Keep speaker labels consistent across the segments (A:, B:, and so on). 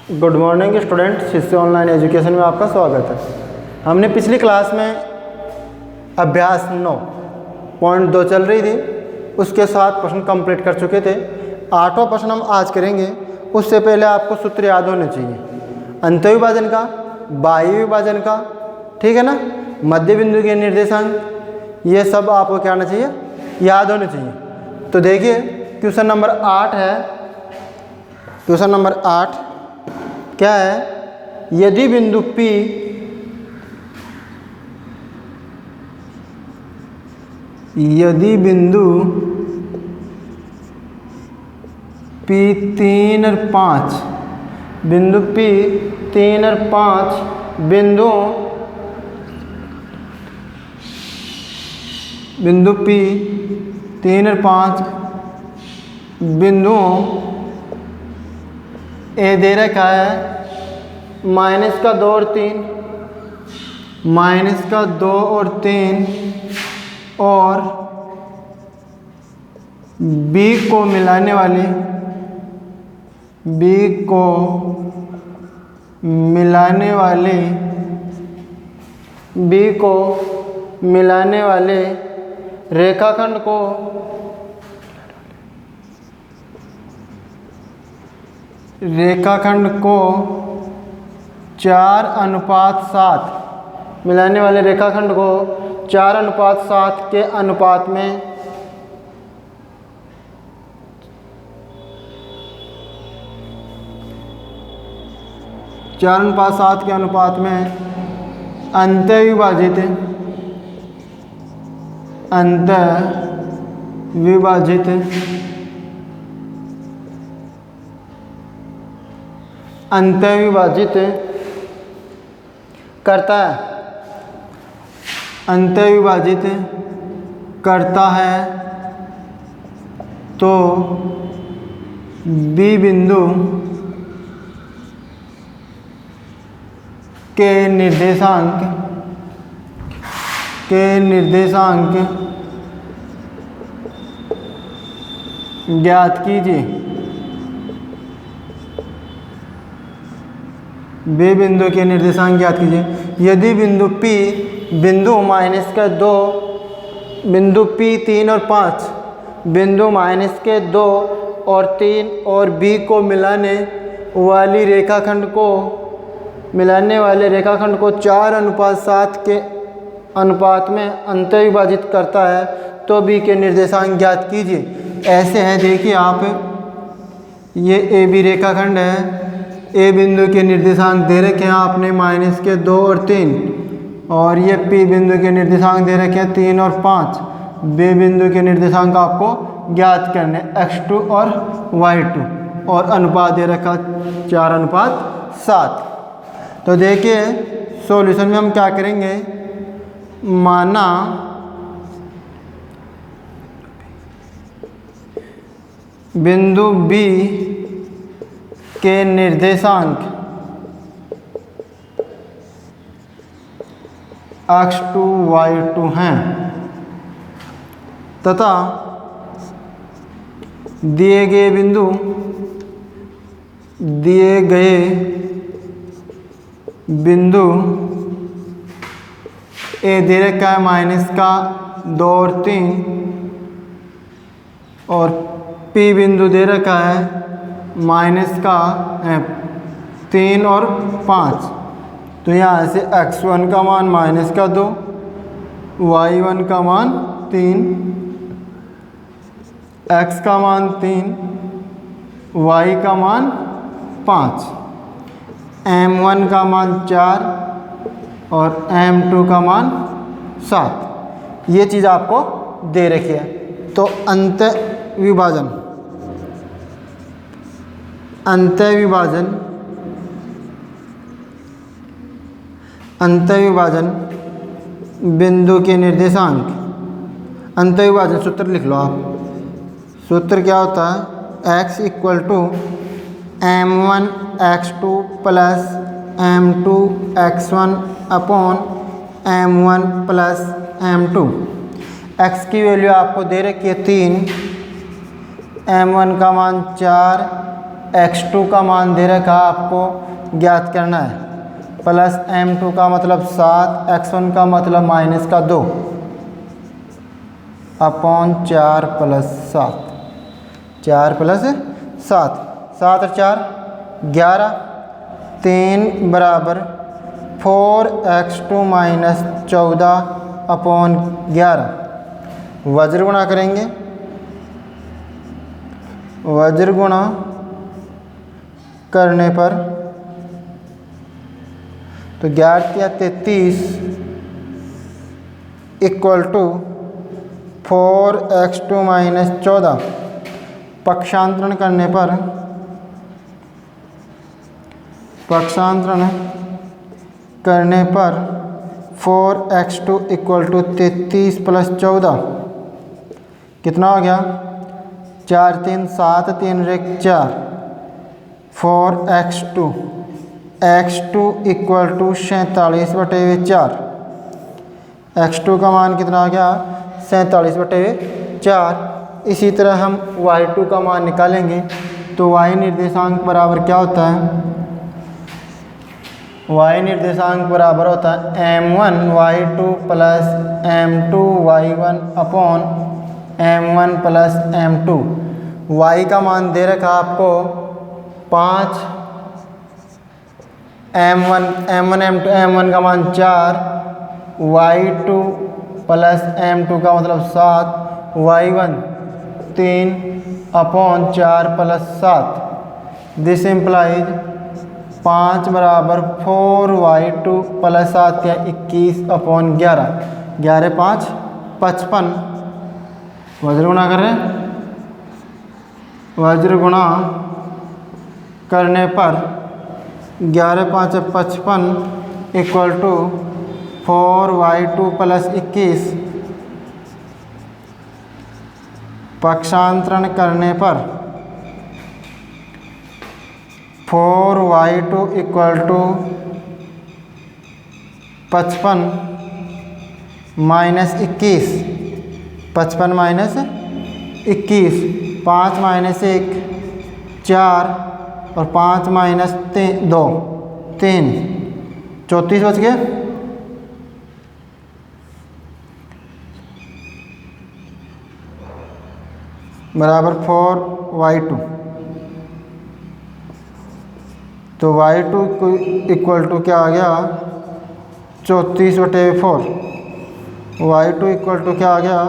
A: Good morning student, शिष्य online education में आपका स्वागत है। हमने पिछली क्लास में अभ्यास 9.2 चल रही थी, उसके 7 प्रश्न कंप्लीट कर चुके थे। 8वां प्रश्न हम आज करेंगे। उससे पहले आपको सूत्र याद होने चाहिए, अंतःविभाजन का, बाह्य विभाजन का, ठीक है ना, मध्य बिंदु के निर्देशांक, ये सब आपको क्या आना चाहिए, याद होने चाहिए। तो देखिए क्वेश्चन नंबर 8 है। क्वेश्चन नंबर 8 क्या है, यदि बिंदु P P 3 और 5 बिंदु P 3 और 5 बिंदु P 3 और 5 बिंदुओं ए दे रखा है -2 और 3, -2 और 3, और B को मिलाने वाले रेखाखंड को चार अनुपात 7 मिलाने वाले रेखाखंड को 4:7 के अनुपात में अंतःविभाजित करता है, तो B बिंदु के निर्देशांक ज्ञात कीजिए। B बिंदु के निर्देशांक ज्ञात कीजिए। यदि बिंदु P बिंदु -2 बिंदु P 3 और 5 बिंदु -2 और 3 और B को मिलाने वाले रेखाखंड को 4:7 के अनुपात में अंतःविभाजित करता है, तो B के निर्देशांक ज्ञात कीजिए। ऐसे है, देखिए आप, ये AB रेखाखंड है। A बिंदु के निर्देशांक दे रखे हैं आपने -2 और 3, और ये P बिंदु के निर्देशांक दे रखे हैं 3 और 5। B बिंदु के निर्देशांक आपको ज्ञात करने x2 और y2, और अनुपात दे रखा 4:7। तो देखिए सॉल्यूशन में हम क्या करेंगे, माना बिंदु B के निर्देशांक x2 y2 हैं, तथा दिए गए बिंदु ए दे रखा है -2 और 3, और P बिंदु दे रखा है -3 और 5। तो यहाँ से x1 का मान -2, y1 का मान 3, x का मान 3, y का मान 5, m1 का मान 4 और m2 का मान 7। ये चीज़ आपको दे रखी है। तो अंतःविभाजन बिंदु के निर्देशांक, अंतःविभाजन सूत्र लिख लो आप। सूत्र क्या होता है, x = m1 x2 + m2 x1 upon m1 + m2। x की वैल्यू आपको दे रखी है 3, m1 का मान 4, x2 का मान दे रखा आपको ज्ञात करना है, प्लस m2 का मतलब 7, x1 का मतलब माइनस का 2 अपॉन 4 प्लस 7, 4 प्लस 7, 7 और 4 11, 3 बराबर 4x2 माइनस 14 अपॉन 11। वज्र गुणा करेंगे, वज्र गुणा करने पर तो 11 या 33 इक्वल टू 4x2 माइनस 14। पक्षांतरण करने पर, पक्षांतरण करने पर 4x2 इक्वल टू 33 प्लस 14 कितना हो गया, 4 3 7 3 1 4, 4x2, x2 equal to 47/4, x2 का मान कितना आ गया 47/4। इसी तरह हम y2 का मान निकालेंगे तो y निर्देशांक बराबर क्या होता है, y निर्देशांक बराबर होता है m1 y2 plus m2 y1 upon m1 plus m2। y का मान दे रखा आपको 5, m1 m2 m1 का मान 4, y2 प्लस m2 का मतलब 7, y1 3 upon 4 plus 7। This implies 5 बराबर 4y2 प्लस 7 या 21 अपॉन 11, 11 5 55। वज्र गुणा कर रहे हैं, वज्र गुणा करने पर 11 5 55 इक्वल टू 4y2 प्लस 21। पक्षांतरण करने पर 4y2 equal to 55 minus 21, 55 minus 21, 5 minus 1 4 और 5 माइनस 2 3, 34 बच गए। बराबर 4y2, तो y2 इक्वल टू क्या आ गया 34/4, y2 इक्वल टू क्या आ गया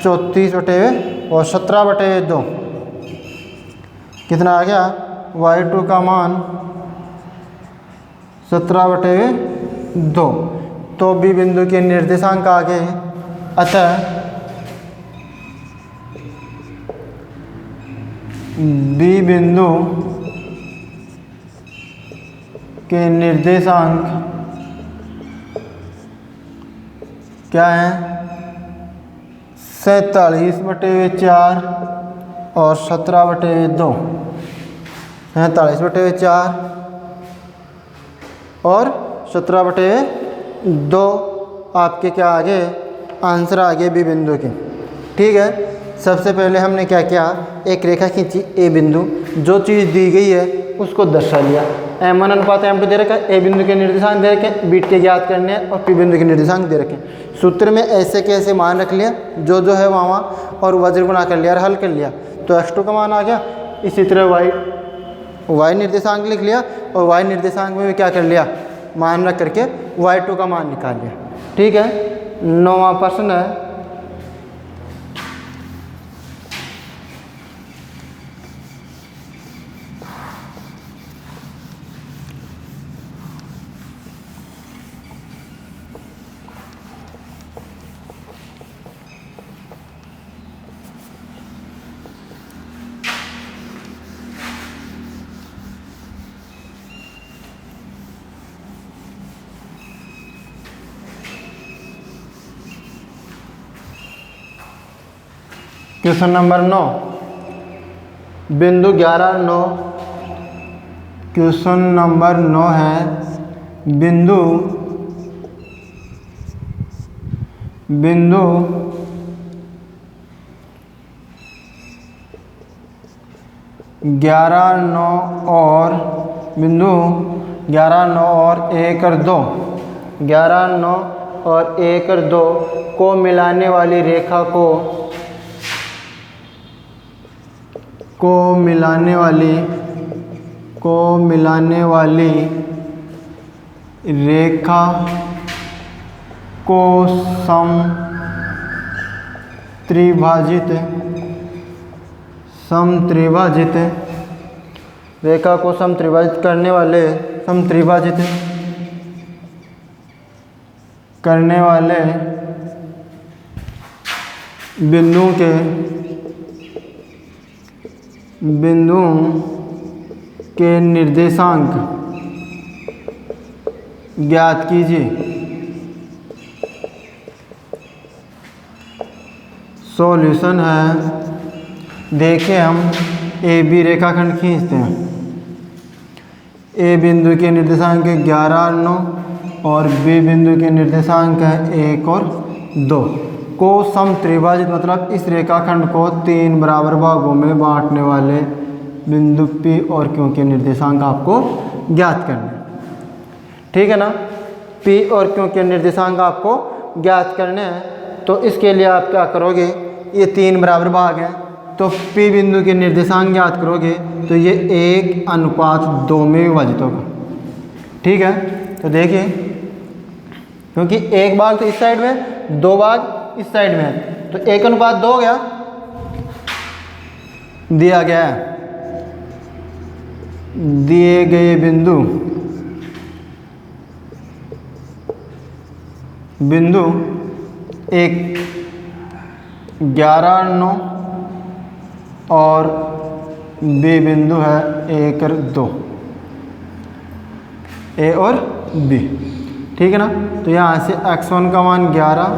A: 34 और 17/2 कितना आ गया, y2 का मान 17/2। तो बी बिंदु के निर्देशांक आ गए। अतः बी बिंदु के निर्देशांक क्या है 47/4 और 17/2, 47/4 और 17/2 आपके क्या आ गए, आंसर आ गए बी बिंदु के। ठीक है, सबसे पहले हमने क्या किया, एक रेखा खींची ए बिंदु, जो चीज़ दी गई है उसको दर्शा लिया। m1 अनुपात m2 दे रखा है, ए बिंदु के निर्देशांक दे रखे हैं, बीट के ज्ञात करने हैं और पी बिंदु के निर्देशांक दे रखे हैं। सूत्र में ऐसे के ऐसे मान रख लिया, जो है वहाँ और वज्र गुणा कर लिया और हल कर लिया, तो x2 का मान आ गया। इसी तरह y निर्देशांक लिख लिया और y निर्देशांक में भी क्या कर लिया, मान रख करके y2 का मान निकाल लिया। ठीक है, 9वां प्रश्न है, क्वेश्चन नंबर 9, बिंदु 11 9। क्वेश्चन नंबर 9 है बिंदु 11 11, 9 और बिंदु 11, 9 और 1 और 2, 11, 9 और 1 और 2 को मिलाने वाली रेखा को मिलाने वाली रेखा को समत्रिभाजित रेखा को समत्रिभाजित करने वाले बिंदुओं के निर्देशांक ज्ञात कीजिए। सॉल्यूशन है, देखिए हम ए बी रेखाखंड खींचते हैं। ए बिंदु के निर्देशांक 11, 9 और बी बिंदु के निर्देशांक है 1 और 2 को समत्रिभाजित मतलब इस रेखाखंड को 3 बराबर भागों में बांटने वाले बिंदु P और Q के निर्देशांक आपको ज्ञात करने। ठीक है ना, P और Q के निर्देशांक आपको ज्ञात करने हैं। तो इसके लिए आप क्या करोगे, ये 3 बराबर भाग हैं तो P बिंदु के निर्देशांक ज्ञात करोगे तो ये 1:2 में विभाजित होगा। ठीक है, तो देखिए क्योंकि एक भाग तो इस साइड में, 2 भाग इस साइड में है तो 1:2 हो गया, दिया गया है। दिए गए बिंदु 1, 11, 9 और बी बिंदु है 1 और 2, ए और बी। ठीक है ना, तो यहाँ से x1 का मान 11,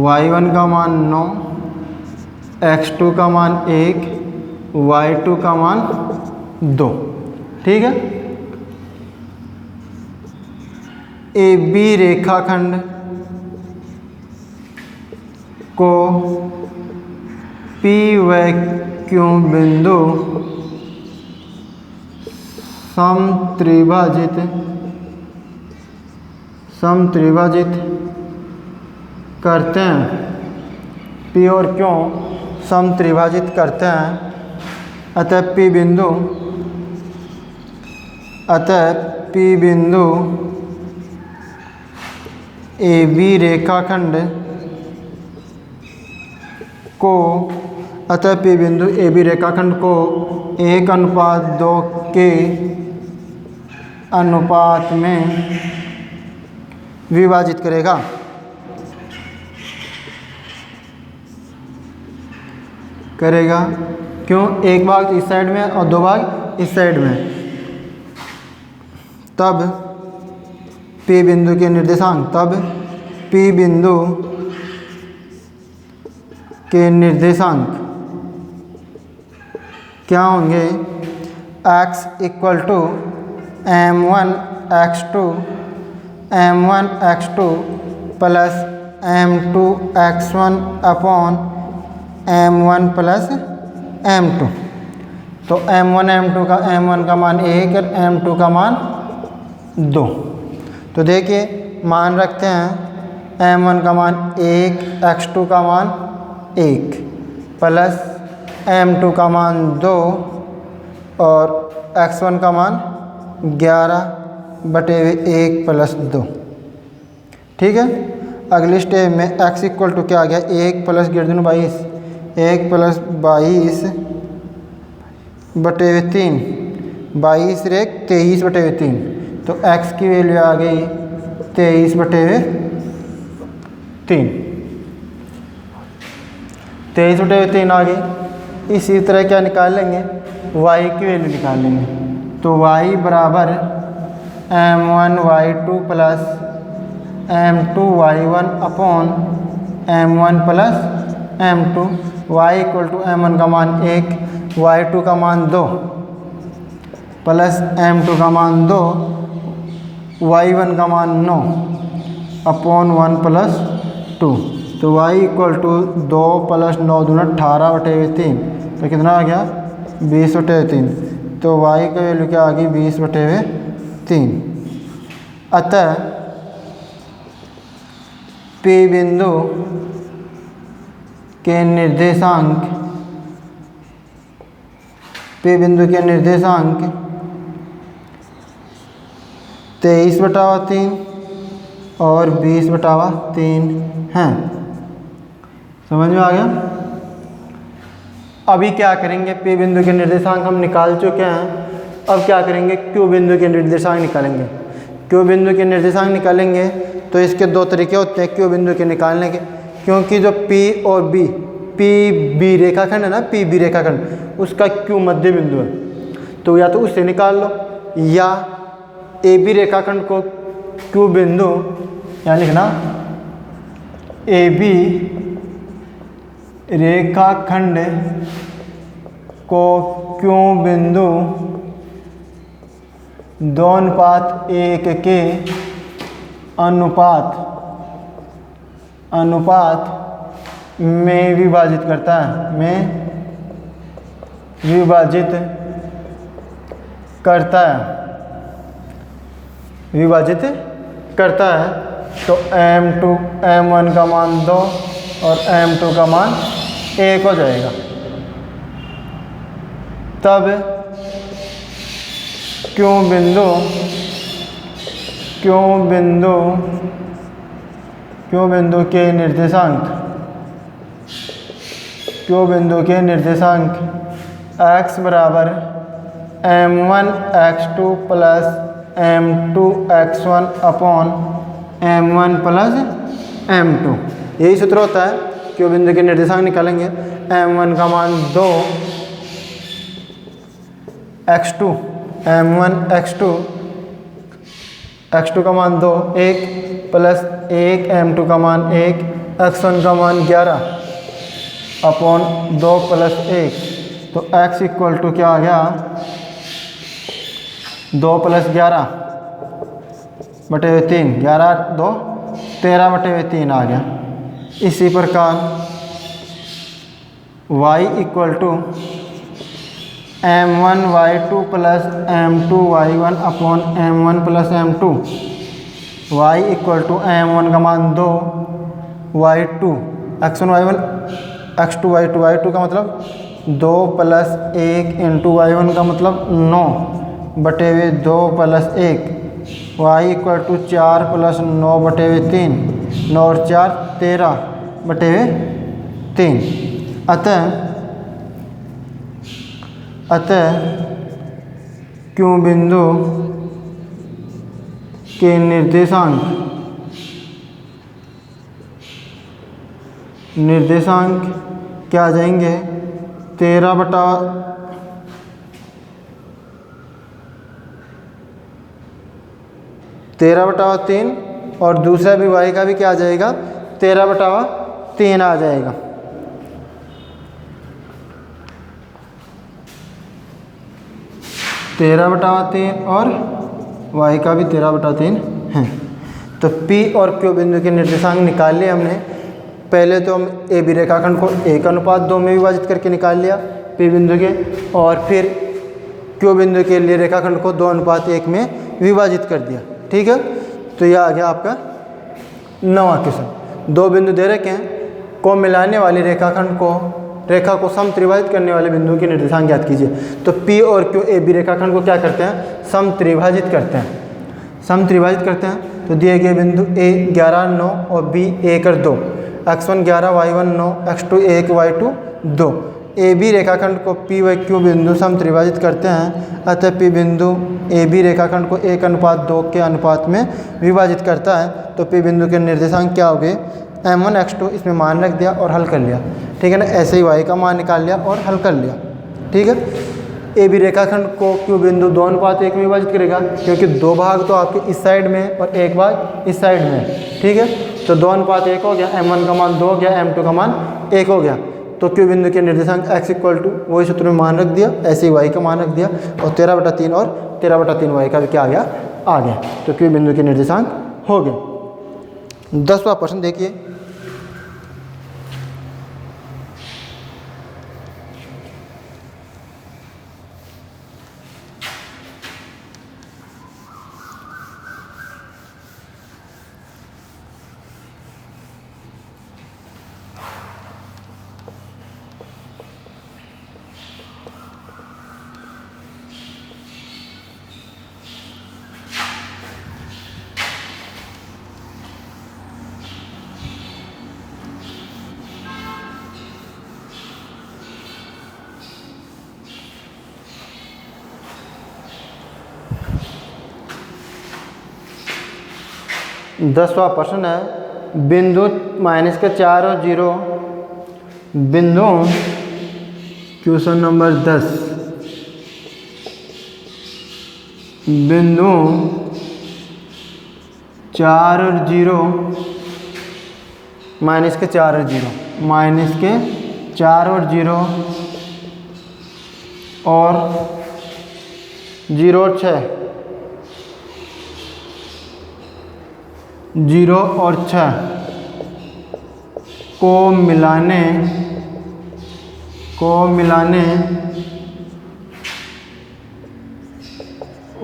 A: y1 का मान 9, x2 का मान 1, y2 का मान 2। ठीक है, ए बी रेखाखंड को P व Q बिंदु समत्रिभाजित करते हैं। P और Q समत्रिभाजित करते हैं, अतः P बिंदु ए बी रेखाखंड को 1:2 के अनुपात में विभाजित करेगा। क्यों, एक भाग इस साइड में और 2 भाग इस साइड में, तब P बिंदु के निर्देशांक क्या होंगे, x = m1x2 plus m2x1 upon m1 plus m2। तो m1 का मान 1 और m2 का मान 2। तो देखिए मान रखते हैं, m1 का मान 1, x2 का मान 1 प्लस m2 का मान 2 और x1 का मान 11/1 प्लस 2। ठीक है, अगले स्टेप में x = क्या आ गया, 1 + 22, 1 + 22/3, 22 रेख 23/3। तो x की वैल्यू आ गई 23/3, 23/3 आ गई। इसी तरह क्या निकाल लेंगे, y की वैल्यू निकाल लेंगे। तो y बराबर m1y2 plus m2y1 upon m1 plus m2। y = m1 का मान 1, y2 का मान 2 प्लस m2 का मान 2, y1 का मान 9 अपॉन 1 प्लस 2। तो y = 2 + 9 = 18/3। तो कितना आ गया, 20/3, तो y का वैल्यू क्या आ गई 20/3। अतः P बिंदु के निर्देशांक 23/3 और 20/3 हैं। समझ में आ गया? अभी क्या करेंगे, P बिंदु के निर्देशांक हम निकाल चुके हैं। अब क्या करेंगे, Q बिंदु के निर्देशांक निकालेंगे। Q बिंदु के निर्देशांक निकालेंगे तो इसके दो तरीके होते हैं Q बिंदु के निकालने के, क्योंकि जो P और B, PB रेखाखंड है ना, PB रेखाखंड, उसका Q मध्य बिंदु है, तो या तो उससे निकाल लो, या AB रेखाखंड को Q बिंदु, यहाँ लिखना AB रेखाखंड को Q बिंदु 2:1 के अनुपात में विभाजित करता है, विभाजित करता है। तो M1 का मान 2 और M2 का मान 1 हो जाएगा। तब Q बिंदु के निर्देशांक x बराबर m1x2 plus m2x1 upon m1 plus m2, यही सूत्र होता है। Q बिंदु के निर्देशांक निकालेंगे, m1 का मान 2, x2 का मान 2, 1 प्लस 1 m2 का मान 1, x1 का मान 11 अपॉन 2 प्लस 1, तो x इक्वल टू क्या आ गया 2 प्लस 11/3, 11 2 13/3 आ गया। इसी प्रकार y equal to m1y2 plus m2y1 upon m1 plus m2, y equal to m1 का मान 2, y2 x1 y1 x2 y2 का मतलब 2 प्लस 1 इंटू y1 का मतलब 9/2 plus 1, y equal to 4 plus 9/3, 9 और 4 13/3। अतः Q बिंदु के निर्देशांक क्या आ जाएंगे 13/3 और दूसरा भी y का भी क्या आ जाएगा 13/3 आ जाएगा। तेरह बटा 3 और y का भी 13/3 है। तो P और Q बिंदु के निर्देशांक निकाल लिए हमने। पहले तो हम AB रेखाखंड को 1:2 में विभाजित करके निकाल लिया P बिंदु के, और फिर Q बिंदु के लिए रेखाखंड को 2:1 में विभाजित कर दिया। ठीक है, तो यह आ गया आपका 9वां क्वेश्चन। दो बिंदु दे रखे हैं, को मिलाने वाली रेखा को समत्रिभाजित करने वाले बिंदु के निर्देशांक ज्ञात कीजिए। तो P और Q AB रेखाखंड को क्या करते हैं, समत्रिभाजित करते हैं। तो दिए गए बिंदु A 11 9 और B 1 और 2, x1 11 y1 9 x2 1 y2 2। AB रेखाखंड को P व Q बिंदु समत्रिभाजित करते हैं। अतः P बिंदु AB रेखाखंड को 1:2 के अनुपात में विभाजित करता है। तो P बिंदु के निर्देशांक क्या हो गए, m1 x2 इसमें मान रख दिया और हल कर लिया। ठीक है ना, ऐसे ही y का मान निकाल लिया और हल कर लिया। ठीक है, AB रेखाखंड को Q बिंदु 2:1 में विभाजित करेगा, क्योंकि दो भाग तो आपके इस साइड में और एक भाग इस साइड में। ठीक है, तो 2:1 हो गया, m1 का मान 2 हो गया, m2 का मान 1 हो गया। तो Q बिंदु के निर्देशांक x इक्वल टू वही सूत्र में मान रख दिया, ऐसे ही y का मान रख दिया, और 13/3 और 13/3 y का भी क्या आ गया। तो Q बिंदु के निर्देशांक हो गए। 10वां प्रश्न देखिए। 10वां प्रश्न है, बिंदु -4 और 0 बिंदु क्वेश्चन नंबर 10 बिंदु 4 और 0 -4 और 0 -4 और 0 और 0 और 6 0 और 6 को मिलाने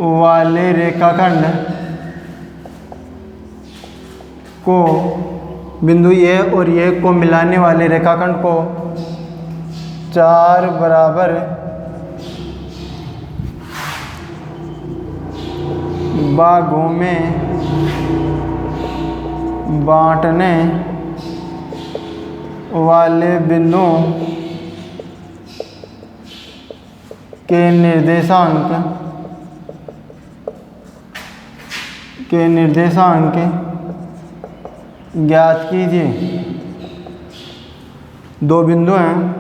A: वाले रेखाखंड को बिंदु ए और ए को मिलाने वाले रेखाखंड को 4 बराबर भागों में बांटने वाले बिंदुओं के निर्देशांक ज्ञात कीजिए। दो बिंदु हैं,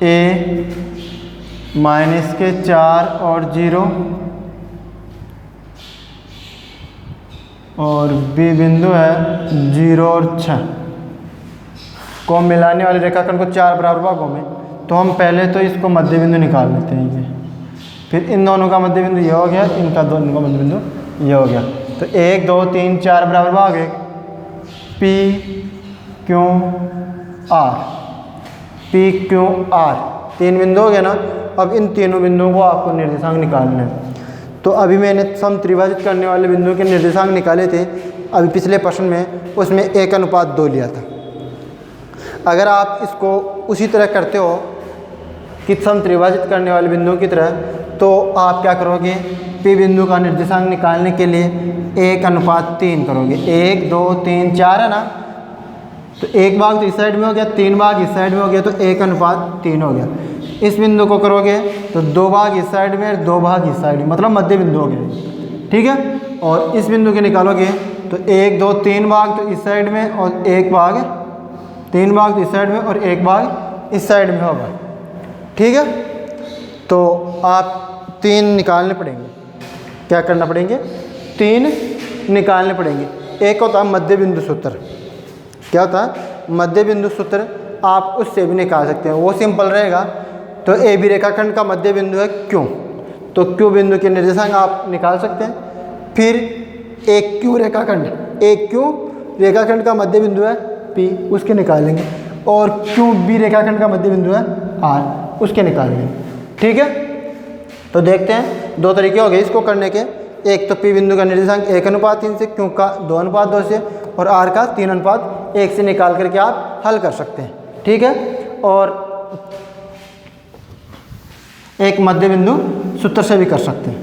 A: ए -4 और 0 और बी बिंदु है 0 और 6 को मिलाने वाले रेखाखंड को 4 बराबर भागों में। तो हम पहले तो इसको मध्य बिंदु निकाल लेते हैं ये, फिर इन दोनों का मध्य बिंदु ये हो गया, इनका दोनों का मध्य बिंदु ये हो गया। तो 1 2 3 4 बराबर भाग है पी क्यू आर 3 बिंदु हो गया ना। अब इन तीनों बिंदुओं को आपको निर्देशांक निकालना है। तो अभी मैंने समत्रिभाजित करने वाले बिंदुओं के निर्देशांक निकाले थे अभी पिछले प्रश्न में, उसमें 1:2 लिया था। अगर आप इसको उसी तरह करते हो कि समत्रिभाजित करने वाले बिंदुओं की तरह, तो आप क्या करोगे, पी बिंदु का निर्देशांक निकालने के लिए 1:3 करोगे। 1 2 3 4 है ना, तो 1 भाग तो इस साइड में हो गया, 3 भाग इस साइड में हो गया, तो 1:3 हो गया। इस बिंदु को करोगे तो 2 भाग इस साइड में और 2 भाग इस साइड में, मतलब मध्य बिंदु हो गया, ठीक है। और इस बिंदु के निकालोगे तो 1 2 3 भाग तो इस साइड में और 1 भाग 3 भाग तो इस साइड में और 1 भाग इस साइड में होगा, ठीक है। तो आप 3 निकालने पड़ेंगे। क्या करना पड़ेंगे, 3 निकालने पड़ेंगे। एक होता है मध्य बिंदु सूत्र। क्या होता है, मध्य बिंदु सूत्र। आप उससे भी निकाल सकते हैं, वो सिंपल रहेगा। तो ए बी रेखाखंड का मध्य बिंदु है क्यू, तो क्यू बिंदु के निर्देशांक आप निकाल सकते हैं। फिर एक क्यू रेखाखंड का मध्य बिंदु है पी, उसके निकालेंगे। और क्यू बी रेखाखंड का मध्य बिंदु है आर, उसके निकालेंगे, ठीक है। तो देखते हैं, 2 तरीके हो गए इसको करने के। एक तो पी बिंदु का निर्देशांक 1:3 से, क्यू का 2:2 से और आर का 3:1 से निकाल करके आप हल कर सकते हैं, ठीक है। और एक मध्य बिंदु सूत्र से भी कर सकते हैं।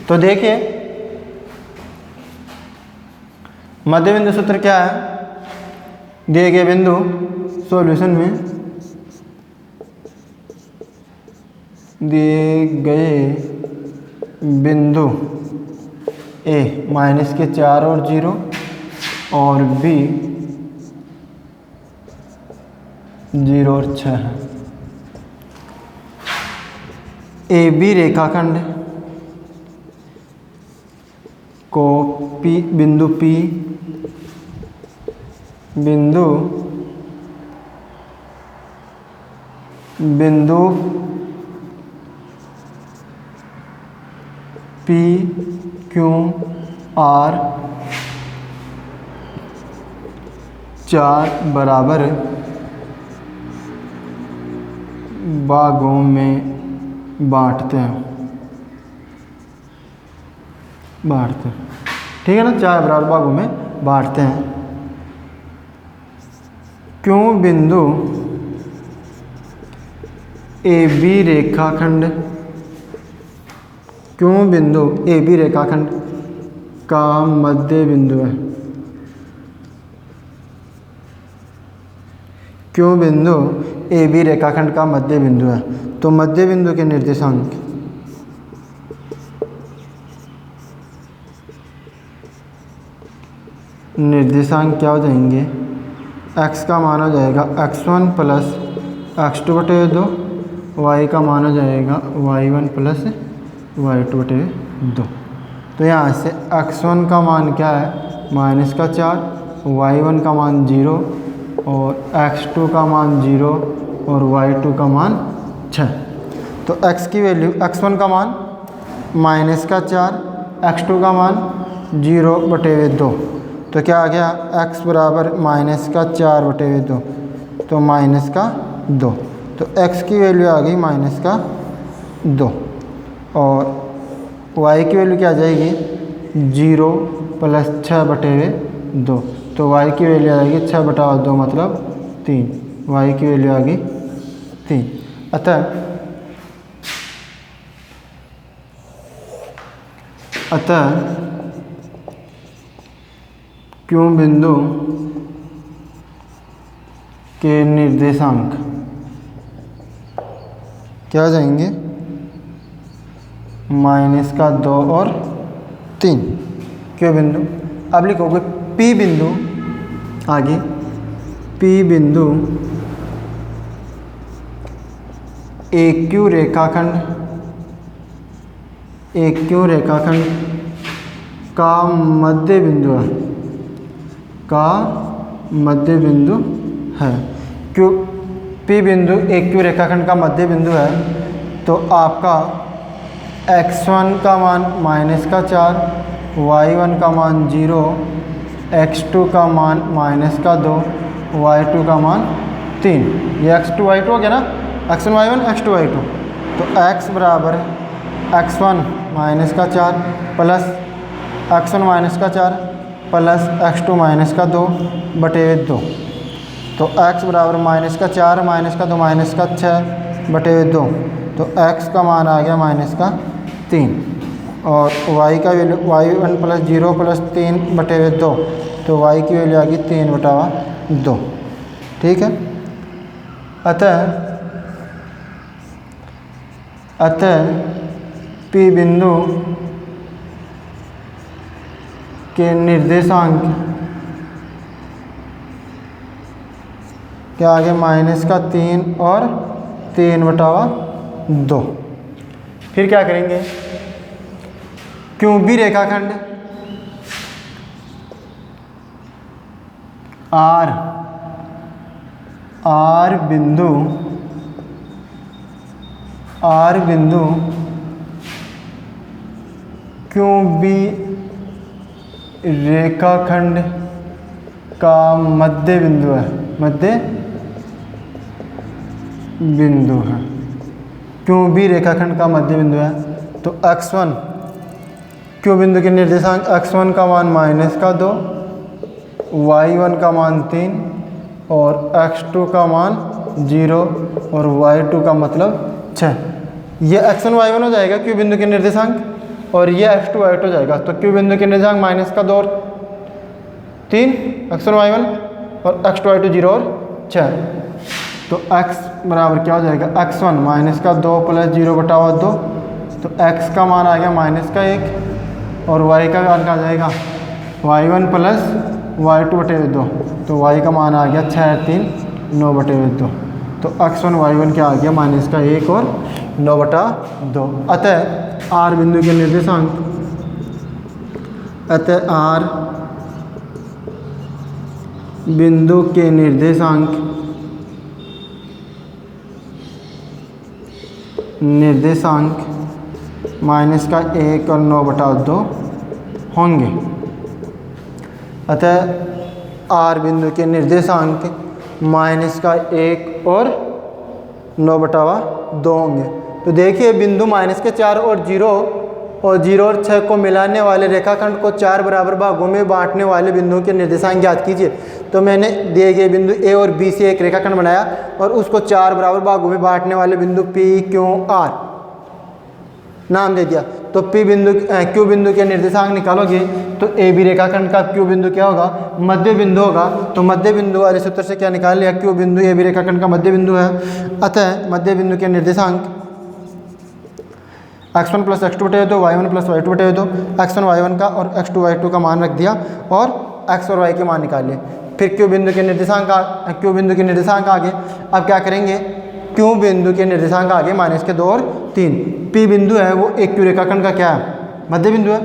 A: तो देखिए मध्य बिंदु सूत्र क्या है, दिए गए बिंदु सॉल्यूशन में दिए गए बिंदु ए -4 और 0 और बी 0 और 6 है। ए बी रेखाखंड को बिंदु P P Q R 4 बराबर भागों में बांटते हैं, ठीक है ना। 4 बराबर भागों में बांटते हैं। क्यों बिंदु ए बी रेखाखंड का मध्य बिंदु है। क्यों बिंदु ए बी रेखाखंड का मध्य बिंदु है। तो मध्य बिंदु के निर्देशांक क्या हो जाएंगे, x का मान हो जाएगा x1 प्लस x2 बटे 2, y का मान हो जाएगा y1 प्लस y2 बटे 2। तो यहाँ से x1 का मान क्या है -4, y1 का मान 0 और x2 का मान 0 और y2 का मान 6। तो x की वैल्यू, x1 का मान -4, x2 का मान 0 बटे 2। तो क्या आ गया, x बराबर -4 बटे 2, तो -2। तो x की वैल्यू आ गई -2 और y की वैल्यू क्या आ जाएगी 0 प्लस 6 बटे 2। तो y की वैल्यू आएगी 6 बटा 2 मतलब 3। y की वैल्यू आ गई 3। अतः क्यों बिंदु के निर्देशांक क्या हो जाएंगे -2 और 3। क्यों बिंदु, अब लिखोगे P बिंदु, आगे P बिंदु AQ रेखाखंड का मध्य बिंदु है, क्यों P बिंदु AQ रेखाखंड का मध्य बिंदु है। तो आपका x1 का मान -4, y1 का मान 0, x2 का मान -2, y2 का मान 3। ये x2 y2 हो गया ना, x1 y1 x2 y2। तो x बराबर x1 -4 plus x1 -4 plus x2 -2 बटे 2। तो x बराबर -4 -2 बटे 2। तो x का मान आ गया -3 और y का वैल्यू y1 प्लस 0 प्लस 3 बटे 2। तो y की वैल्यू आ गई 3 बटा 2। ठीक है। अतः P बिंदु के निर्देशांक क्या आगे -3 और 3 बटा 2। फिर क्या करेंगे, क्यों भी रेखाखंड R बिंदु क्यों भी रेखाखंड का मध्य बिंदु है, क्यों भी रेखाखंड का मध्य बिंदु है। तो x1 क्यों बिंदु के निर्देशांक x1 का मान -2, y1 का मान 3 और x2 का मान 0 और y2 का मतलब 6। ये x1 y1 हो जाएगा क्यों बिंदु के निर्देशांक, और ये x2 y2 हो जाएगा। तो क्यों बिंदु के निर्देशांक -2 और 3, x1 y1 और x2 y2 0 और 6। तो x बराबर क्या हो जाएगा, x1 -2 प्लस 0 बटा 2। तो x का मान आ गया -1 और y का मान क्या आ जाएगा y1 प्लस y2 बटे 2। तो y का मान आ गया 6 3 9 बटे 2। तो x1 y1 क्या आ गया -1 और 9 बटा 2। अतः R बिंदु के निर्देशांक, R बिंदु के निर्देशांक -1 और 9 बटा 2 होंगे। अतः R बिंदु के निर्देशांक -1 और 9 बटा 2 होंगे। तो देखिए बिंदु -4 और 0 और 6 को मिलाने वाले रेखाखंड को 4 बराबर भागों में बांटने वाले बिंदुओं के निर्देशांक ज्ञात कीजिए। तो मैंने दिए गए बिंदु A और B से एक रेखाखंड बनाया और उसको 4 बराबर भागों में बांटने वाले बिंदु P, Q, R नाम दे दिया। तो P बिंदु Q बिंदु के निर्देशांक निकालोगे तो AB रेखाखंड का Q बिंदु क्या होगा, मध्य बिंदु होगा। तो मध्य बिंदु वाले सूत्र से क्या निकाल लिया, Q बिंदु AB रेखाखंड का मध्य बिंदु है। अतः मध्य बिंदु के निर्देशांक x1 + x2 बटे 2, y1 + y2 बटे 2, x1 y1 का और x2 y2 का मान रख दिया और x और y के मान निकाल लिए। फिर Q बिंदु के निर्देशांक आगे अब क्या करेंगे, Q बिंदु के निर्देशांक आगे -2 और 3। P बिंदु है वो एक Q रेखाखंड का क्या है, मध्य बिंदु है।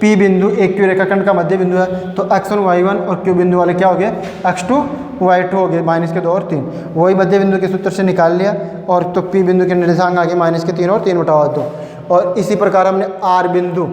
A: P बिंदु एक Q रेखाखंड का मध्य बिंदु है। तो x1 y1 और Q बिंदु वाले क्या हो गए, x2 y2 हो गए, -2 और 3। वही मध्य बिंदु के सूत्र से निकाल लिया। और तो P बिंदु के निर्देशांक आगे -3 और 3/2। और इसी प्रकार हमने R बिंदु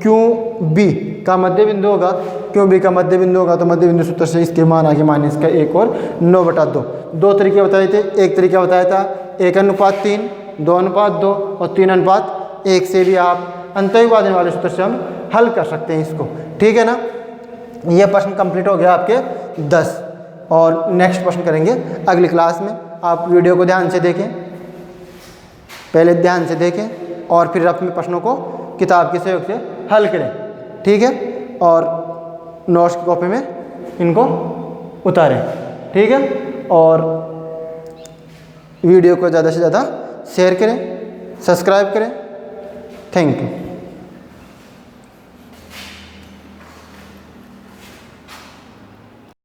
A: QB का मध्य बिंदु होगा, QB का मध्य बिंदु होगा। तो मध्य बिंदु सूत्र से इसके मान आगे -1 और 9/2। दो तरीके बताए थे। एक तरीका बताया था 1:3, 2:2 और 3:1 से भी आप अंतःविभाजन वाले सूत्र से हम हल कर सकते हैं इसको, ठीक है ना। यह प्रश्न कंप्लीट हो गया आपके 10। और नेक्स्ट प्रश्न करेंगे अगली क्लास में। आप वीडियो को ध्यान से देखें, पहले ध्यान से देखें और फिर अपने प्रश्नों को किताब के सहयोग से हल करें, ठीक है। और नोट्स की कॉपी में इनको उतारें, ठीक है। और वीडियो को ज़्यादा से ज़्यादा शेयर करें, सब्सक्राइब करें। Thank you.